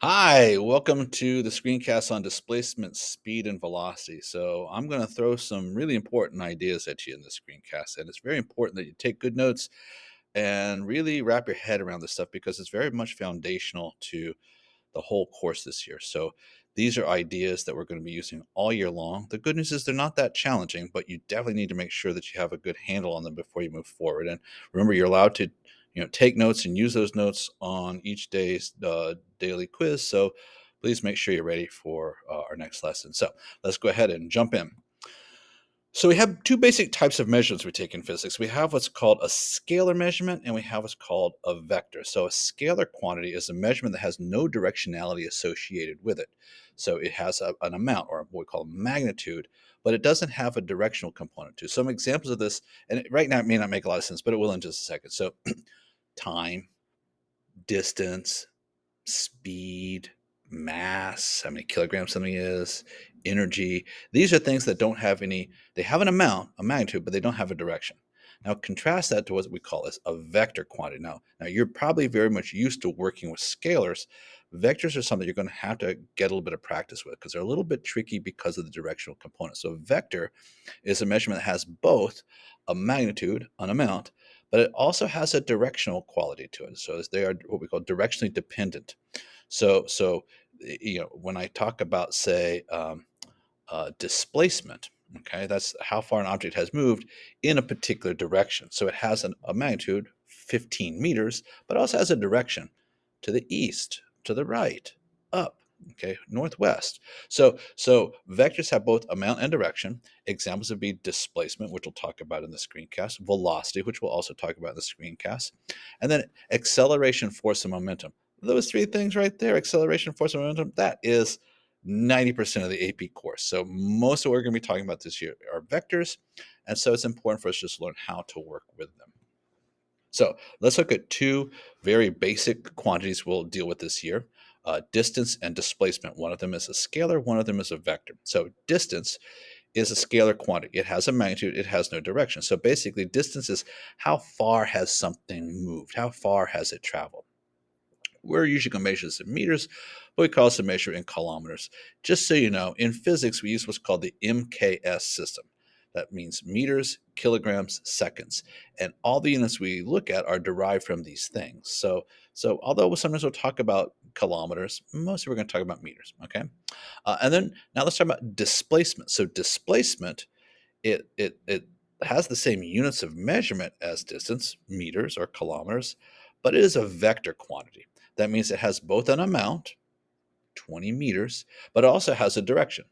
Hi, welcome to the screencast on displacement, speed, and velocity. So, I'm going to throw some really important ideas at you in this screencast, and it's very important that you take good notes and really wrap your head around this stuff because it's very much foundational to the whole course this year. So, these are ideas that we're going to be using all year long. The good news is they're not that challenging, but you definitely need to make sure that you have a good handle on them before you move forward. And remember, you're allowed to take notes and use those notes on each day's daily quiz. So please make sure you're ready for our next lesson. So let's go ahead and jump in. So we have two basic types of measurements we take in physics. We have what's called a scalar measurement and we have what's called a vector. So a scalar quantity is a measurement that has no directionality associated with it. So it has an amount, or what we call magnitude, but it doesn't have a directional component to it. Some examples of this, and right now it may not make a lot of sense, but it will in just a second. So time, distance, speed, mass, how many kilograms something is, energy. These are things that don't have any, they have an amount, a magnitude, but they don't have a direction. Now contrast that to what we call as a vector quantity. Now you're probably very much used to working with scalars. Vectors are something you're going to have to get a little bit of practice with because they're a little bit tricky because of the directional component. So a vector is a measurement that has both a magnitude, an amount, but it also has a directional quality to it. So they are what we call directionally dependent. So when I talk about, say, displacement, okay, that's how far an object has moved in a particular direction. So it has a magnitude, 15 meters, but also has a direction to the east, to the right, up, okay, northwest. So vectors have both amount and direction. Examples would be displacement, which we'll talk about in the screencast, velocity, which we'll also talk about in the screencast, and then acceleration, force, and momentum. Those three things right there, acceleration, force, and momentum, that is 90% of the AP course. So most of what we're going to be talking about this year are vectors, and so it's important for us just to learn how to work with them. So let's look at two very basic quantities we'll deal with this year, distance and displacement. One of them is a scalar, one of them is a vector. So distance is a scalar quantity. It has a magnitude, it has no direction. So basically distance is how far has something moved, how far has it traveled. We're usually going to measure this in meters, but we can also measure in kilometers. Just so you know, in physics, we use what's called the MKS system. That means meters, kilograms, seconds. And all the units we look at are derived from these things. So although sometimes we'll talk about kilometers, mostly we're going to talk about meters, okay? And then now let's talk about displacement. So displacement, it has the same units of measurement as distance, meters or kilometers, but it is a vector quantity. That means it has both an amount, 20 meters, but it also has a direction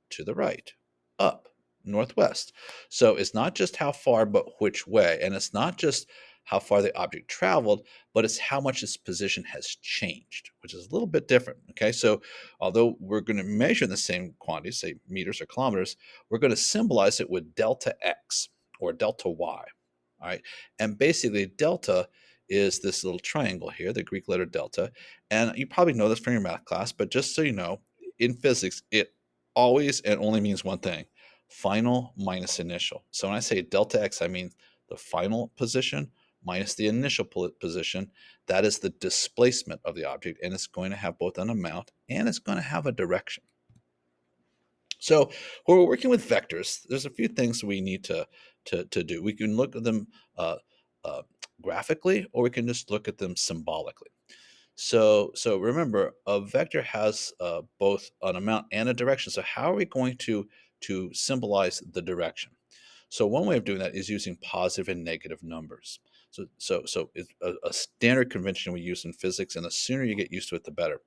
to the right, up, northwest. So it's not just how far, but which way. And it's not just how far the object traveled, but it's how much its position has changed, which is a little bit different. Okay. So although we're going to measure the same quantities, say meters or kilometers, we're going to symbolize it with delta X or delta Y. All right. And basically, delta is this little triangle here, the Greek letter delta. And you probably know this from your math class, but just so you know, in physics, it always and only means one thing: final minus initial. So when I say delta X, I mean the final position minus the initial position. That is the displacement of the object, and it's going to have both an amount and it's going to have a direction. So when we're working with vectors, there's a few things we need to do. We can look at them uh, uh, graphically, or we can just look at them symbolically. So remember, a vector has both an amount and a direction. So how are we going to symbolize the direction? So one way of doing that is using positive and negative numbers. So it's a standard convention we use in physics, and the sooner you get used to it, the better.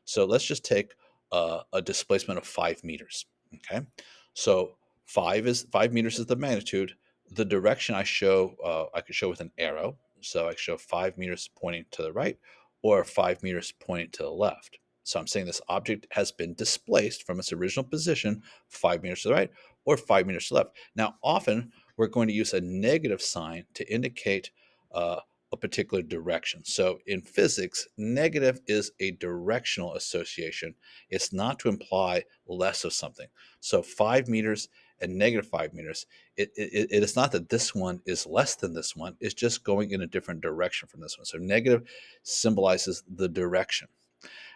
So let's just take a displacement of 5 meters. Okay, so 5 meters is the magnitude. The direction I could show with an arrow. So I could show 5 meters pointing to the right, or 5 meters pointing to the left. So I'm saying this object has been displaced from its original position 5 meters to the right or 5 meters to the left. Now, often we're going to use a negative sign to indicate uh, a particular direction. So in physics, negative is a directional association. It's not to imply less of something. So 5 meters and negative 5 meters, it is not that this one is less than this one. It's just going in a different direction from this one. So negative symbolizes the direction.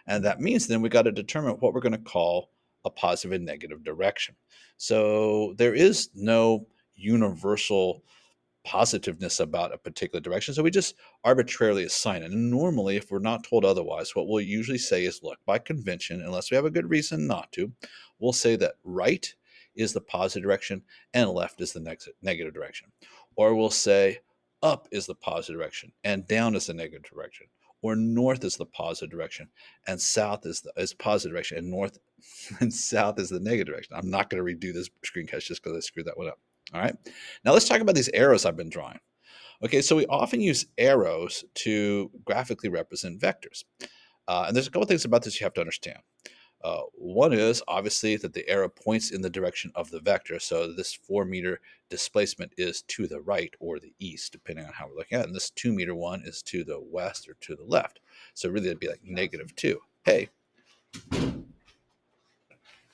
And that means then we got to determine what we're going to call a positive and negative direction. So there is no universal positiveness about a particular direction. So we just arbitrarily assign it. And normally, if we're not told otherwise, what we'll usually say is, look, by convention, unless we have a good reason not to, we'll say that right is the positive direction and left is the negative direction. Or we'll say up is the positive direction and down is the negative direction. Or north is the positive direction and south is positive direction, and north and south is the negative direction. I'm not going to redo this screencast just because I screwed that one up. All right. Now let's talk about these arrows I've been drawing. Okay, so we often use arrows to graphically represent vectors. And there's a couple things about this you have to understand. One is obviously that the arrow points in the direction of the vector. So this 4-meter displacement is to the right or the east, depending on how we're looking at it. And this 2-meter one is to the west or to the left. So really it'd be like -2. Hey.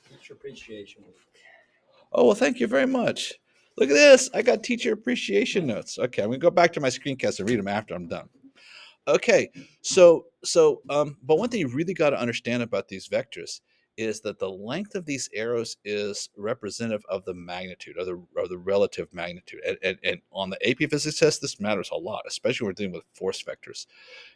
Teacher Appreciation Week. Oh, well, thank you very much. Look at this. I got teacher appreciation notes. Okay, I'm going to go back to my screencast and read them after I'm done. Okay, but one thing you really got to understand about these vectors is that the length of these arrows is representative of the magnitude, or the relative magnitude. And on the AP physics test, this matters a lot, especially when we're dealing with force vectors.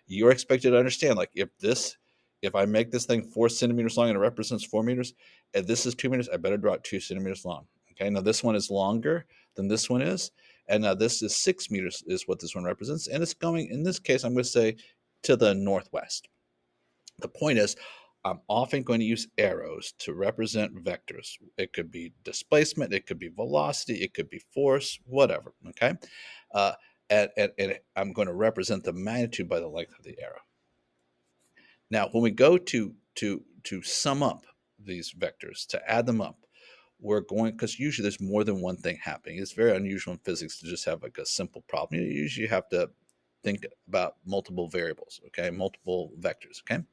You're expected to understand, like, if I make this thing 4 centimeters long and it represents 4 meters, and this is 2 meters, I better draw it 2 centimeters long. Okay, now this one is longer than this one is. And now this is 6 meters is what this one represents. And it's going, in this case, I'm going to say to the northwest. The point is, I'm often going to use arrows to represent vectors. It could be displacement, it could be velocity, it could be force, whatever. Okay. Uh, and I'm going to represent the magnitude by the length of the arrow. Now, when we go to sum up these vectors, to add them up, we're going, because usually there's more than one thing happening. It's very unusual in physics to just have like a simple problem. You usually have to think about multiple variables, okay, multiple vectors, okay.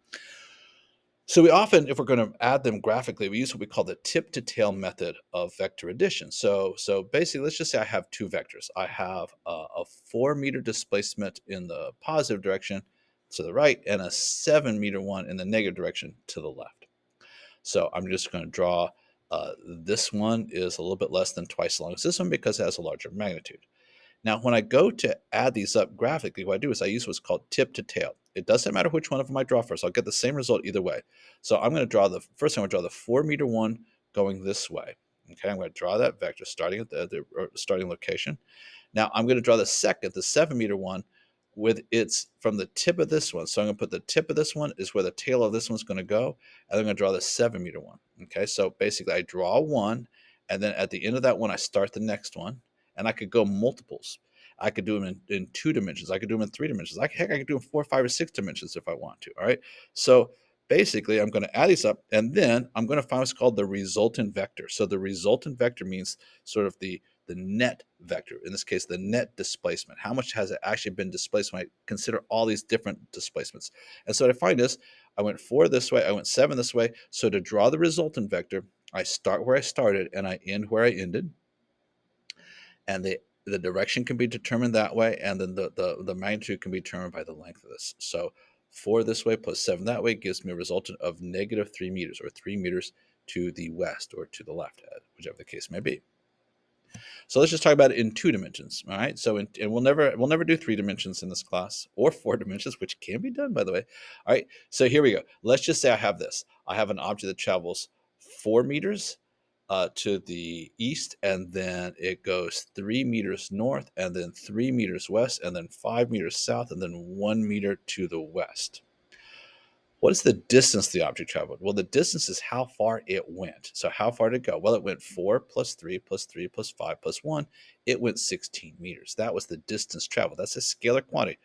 So we often, if we're going to add them graphically, we use what we call the tip to tail method of vector addition. So basically, let's just say I have two vectors. I have a 4-meter displacement in the positive direction to the right and a 7-meter one in the negative direction to the left. So I'm just going to draw, this one is a little bit less than twice as long as this one because it has a larger magnitude. Now, when I go to add these up graphically, what I do is I use what's called tip to tail. It doesn't matter which one of them I draw first. I'll get the same result either way. So I'm going to draw first, I'm going to draw the 4-meter one going this way. Okay, I'm going to draw that vector starting at the starting location. Now I'm going to draw the second, the 7-meter one, with its from the tip of this one. So I'm going to put the tip of this one is where the tail of this one's going to go, and I'm going to draw the 7-meter one. Okay, so basically I draw one, and then at the end of that one I start the next one, and I could go multiples. I could do them in 2 dimensions. I could do them in 3 dimensions. Heck, I could do them 4, 5, or 6 dimensions if I want to. All right. So basically, I'm going to add these up, and then I'm going to find what's called the resultant vector. So the resultant vector means sort of the net vector, in this case, the net displacement. How much has it actually been displaced when I consider all these different displacements? And so what I find is I went 4 this way, I went 7 this way. So to draw the resultant vector, I start where I started and I end where I ended. And the direction can be determined that way, and then the magnitude can be determined by the length of this. So 4 this way plus 7 that way gives me a resultant of -3 meters, or 3 meters to the west or to the left, whichever the case may be. So let's just talk about it in 2 dimensions. All right. So and we'll never do 3 dimensions in this class, or 4 dimensions, which can be done, by the way. All right. So here we go. Let's just say I have this. I have an object that travels 4 meters to the east, and then it goes 3 meters north, and then 3 meters west, and then 5 meters south, and then 1 meter to the west. What is the distance the object traveled? Well, the distance is how far it went. So how far did it go? Well, it went 4 plus 3 plus 3 plus 5 plus 1. It went 16 meters. That was the distance traveled. That's a scalar quantity,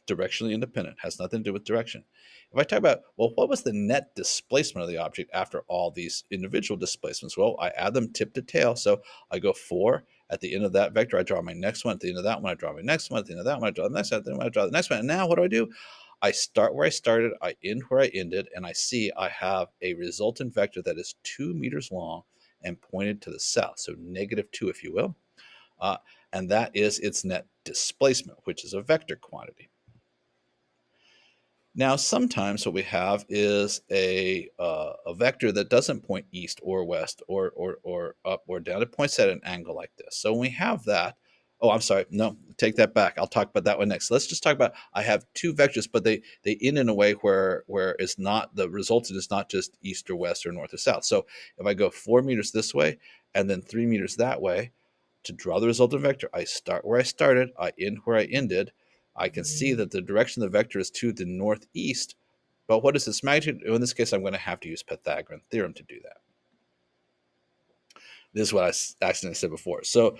directionally independent, has nothing to do with direction. If I talk about, well, what was the net displacement of the object after all these individual displacements? Well, I add them tip to tail. So I go 4. At the end of that vector, I draw my next one. At the end of that one, I draw my next one. At the end of that one, I draw the next one. At the end of that one, I draw the next one. And now what do? I start where I started, I end where I ended, and I see I have a resultant vector that is 2 meters long and pointed to the south. So -2, if you will. Uh, and that is its net displacement, which is a vector quantity. Now, sometimes what we have is a vector that doesn't point east or west or up or down. It points at an angle like this. So when we have that, oh, I'm sorry, no, take that back. I'll talk about that one next. Let's just talk about I have two vectors, but they end in a way where it's not the resultant is not just east or west or north or south. So if I go 4 meters this way and then 3 meters that way, to draw the resultant vector, I start where I started, I end where I ended. I can see that the direction of the vector is to the northeast. But what is this magnitude? In this case, I'm going to have to use Pythagorean theorem to do that. This is what I accidentally said before. So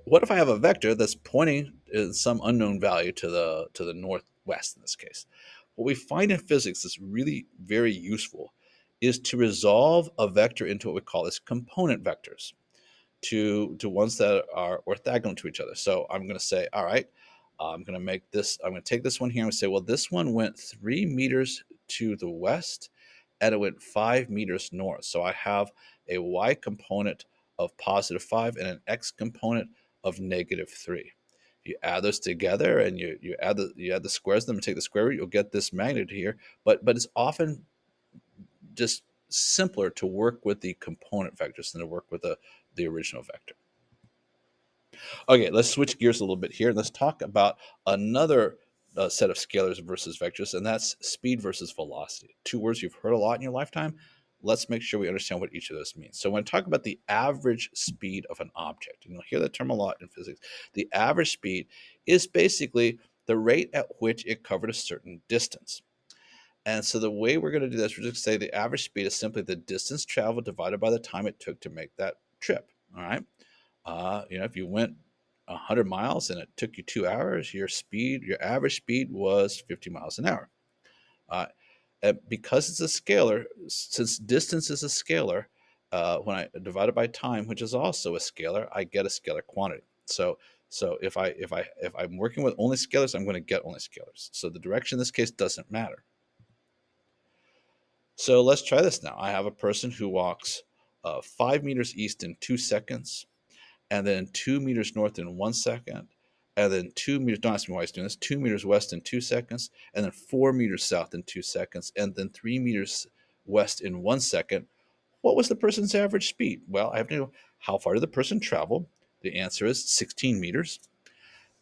what if I have a vector that's pointing in some unknown value to the northwest in this case? What we find in physics that's really very useful is to resolve a vector into what we call as component vectors to ones that are orthogonal to each other. So I'm going to say, all right, I'm going to make this, I'm going to take this one here and say, well, this one went 3 meters to the west and it went 5 meters north. So I have a y component of +5 and an x component of -3. You add those together and you add the squares of them and take the square root, you'll get this magnitude here. But it's often just simpler to work with the component vectors than to work with the original vector. Okay, let's switch gears a little bit here and let's talk about another set of scalars versus vectors, and that's speed versus velocity. Two words you've heard a lot in your lifetime. Let's make sure we understand what each of those means. So when I talk about the average speed of an object, and you'll hear that term a lot in physics, the average speed is basically the rate at which it covered a certain distance. And so the way we're going to do this, we're just going to say the average speed is simply the distance traveled divided by the time it took to make that trip. All right. If you went 100 miles and it took you 2 hours, your average speed was 50 miles an hour. Uh, because it's a scalar, since distance is a scalar, when I divide it by time, which is also a scalar, I get a scalar quantity. So if I'm working with only scalars, I'm going to get only scalars. So the direction in this case doesn't matter. So let's try this now. I have a person who walks 5 meters east in 2 seconds, and then 2 meters north in 1 second, and then 2 meters, don't ask me why he's doing this, 2 meters west in 2 seconds, and then 4 meters south in 2 seconds, and then 3 meters west in 1 second. What was the person's average speed? Well, I have to know how far did the person travel? The answer is 16 meters.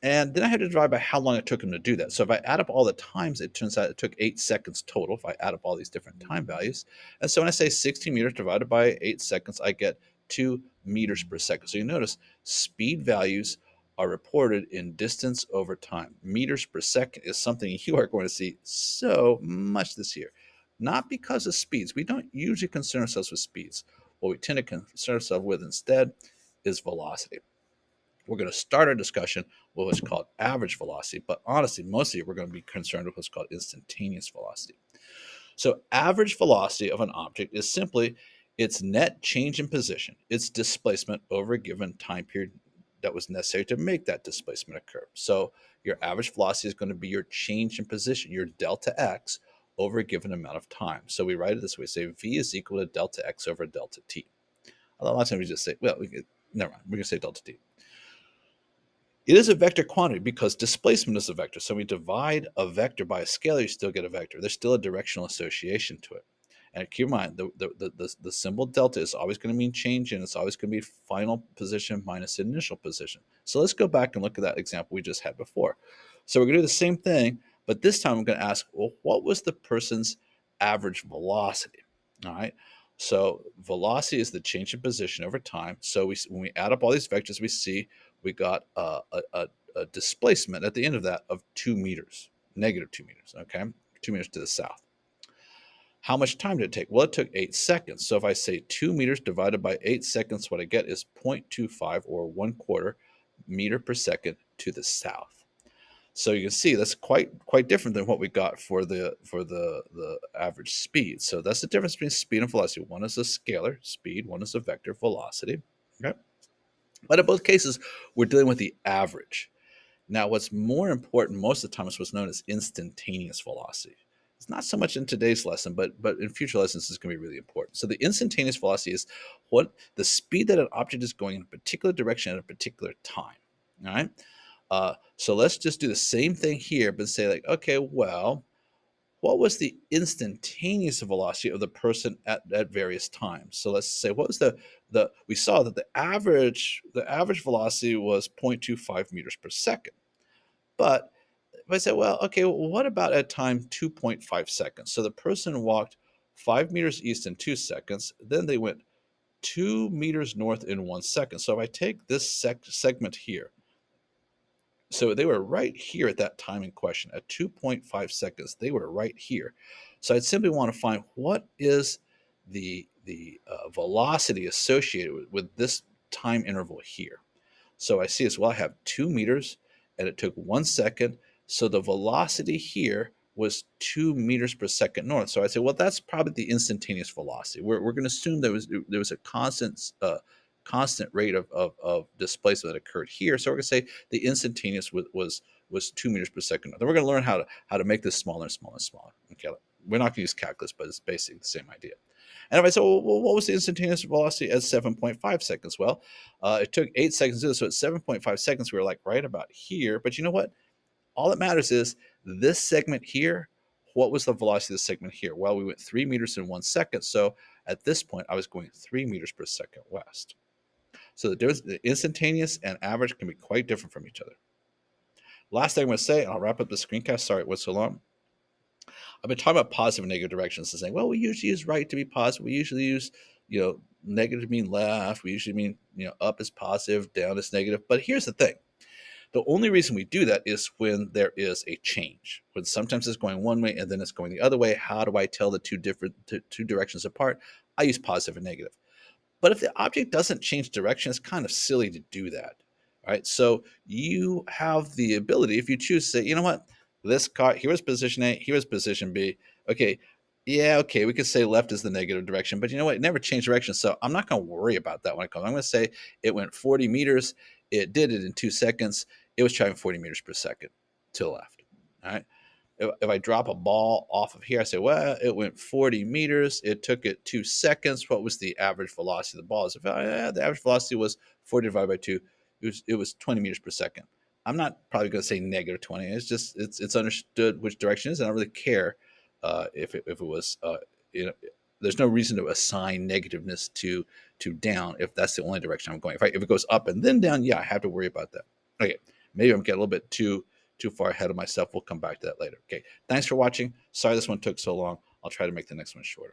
And then I had to divide by how long it took him to do that. So if I add up all the times, it turns out it took 8 seconds total if I add up all these different time values. And so when I say 16 meters divided by 8 seconds, I get 2 meters per second. So you notice speed values are reported in distance over time. Meters per second is something you are going to see so much this year. Not because of speeds. We don't usually concern ourselves with speeds. What we tend to concern ourselves with instead is velocity. We're going to start our discussion with what's called average velocity, but honestly, mostly we're going to be concerned with what's called instantaneous velocity. So, average velocity of an object is simply its net change in position, its displacement over a given time period that was necessary to make that displacement occur. So, your average velocity is going to be your change in position, your delta x over a given amount of time. So, we write it this way, say v is equal to delta x over delta t. A lot of times we just say, well, never mind, we're going to say delta t. It is a vector quantity because displacement is a vector. So we divide a vector by a scalar, you still get a vector. There's still a directional association to it. And keep in mind, the symbol delta is always going to mean change, and it's always going to be final position minus initial position. So let's go back and look at that example we just had before. So we're going to do the same thing, but this time I'm going to ask, well, what was the person's average velocity? All right. So velocity is the change in position over time. So when we add up all these vectors, we see we got a displacement at the end of that of 2 meters, -2 meters, okay? 2 meters to the south. How much time did it take? Well, it took 8 seconds. So if I say 2 meters divided by 8 seconds, what I get is 0.25 or 1/4 meter per second to the south. So you can see that's quite different than what we got for the average speed. So that's the difference between speed and velocity. One is a scalar speed, one is a vector velocity. Okay. But in both cases, we're dealing with the average. Now, what's more important most of the time is what's known as instantaneous velocity. It's not so much in today's lesson, but in future lessons, it's going to be really important. So the instantaneous velocity is what the speed that an object is going in a particular direction at a particular time. All right. So let's just do the same thing here, but say like, okay, well, what was the instantaneous velocity of the person at various times. So let's say what was the we saw that the average velocity was 0.25 meters per second. But if I say, well, okay, well, what about at time 2.5 seconds? So the person walked 5 meters east in 2 seconds, then they went 2 meters north in 1 second. So if I take this segment here, so they were right here at that time in question at 2.5 seconds. They were right here. So I'd simply want to find what is the velocity associated with this time interval here. So I see as well, I have 2 meters and it took 1 second. So the velocity here was 2 meters per second north. So I say, well, that's probably the instantaneous velocity. We're going to assume there was a constant rate of displacement that occurred here. So we're going to say the instantaneous was 2 meters per second. Then we're going to learn how to make this smaller and smaller and smaller. Okay, we're not going to use calculus, but it's basically the same idea. And if I say, well, what was the instantaneous velocity at 7.5 seconds? Well, it took 8 seconds to do this. So at 7.5 seconds, we were like right about here. But you know what? All that matters is this segment here. What was the velocity of the segment here? Well, we went 3 meters in 1 second. So at this point, I was going 3 meters per second west. So the instantaneous and average can be quite different from each other. Last thing I'm going to say, and I'll wrap up the screencast. Sorry it was so long. I've been talking about positive and negative directions and saying, well, we usually use right to be positive. We usually use, negative to mean left. We usually mean, up is positive, down is negative. But here's the thing. The only reason we do that is when there is a change. When sometimes it's going one way and then it's going the other way. How do I tell the two directions apart? I use positive and negative. But if the object doesn't change direction, it's kind of silly to do that. All right. So you have the ability, if you choose to say, you know what, this car, here was position A, here was position B. Okay. Yeah, okay, we could say left is the negative direction, but you know what? It never changed direction. So I'm not going to worry about that when it comes. I'm going to say it went 40 meters. It did it in 2 seconds. It was traveling 40 meters per second to the left. All right. If I drop a ball off of here, I say, well, it went 40 meters. It took it 2 seconds. What was the average velocity of the ball? So the average velocity was 40 divided by 2. It was 20 meters per second. I'm not probably going to say negative 20. It's understood which direction it is. And I don't really care if it was, there's no reason to assign negativeness to down if that's the only direction I'm going. If it goes up and then down, yeah, I have to worry about that. Okay, maybe I'm getting a little bit too far ahead of myself. We'll come back to that later. Okay. Thanks for watching. Sorry this one took so long. I'll try to make the next one shorter.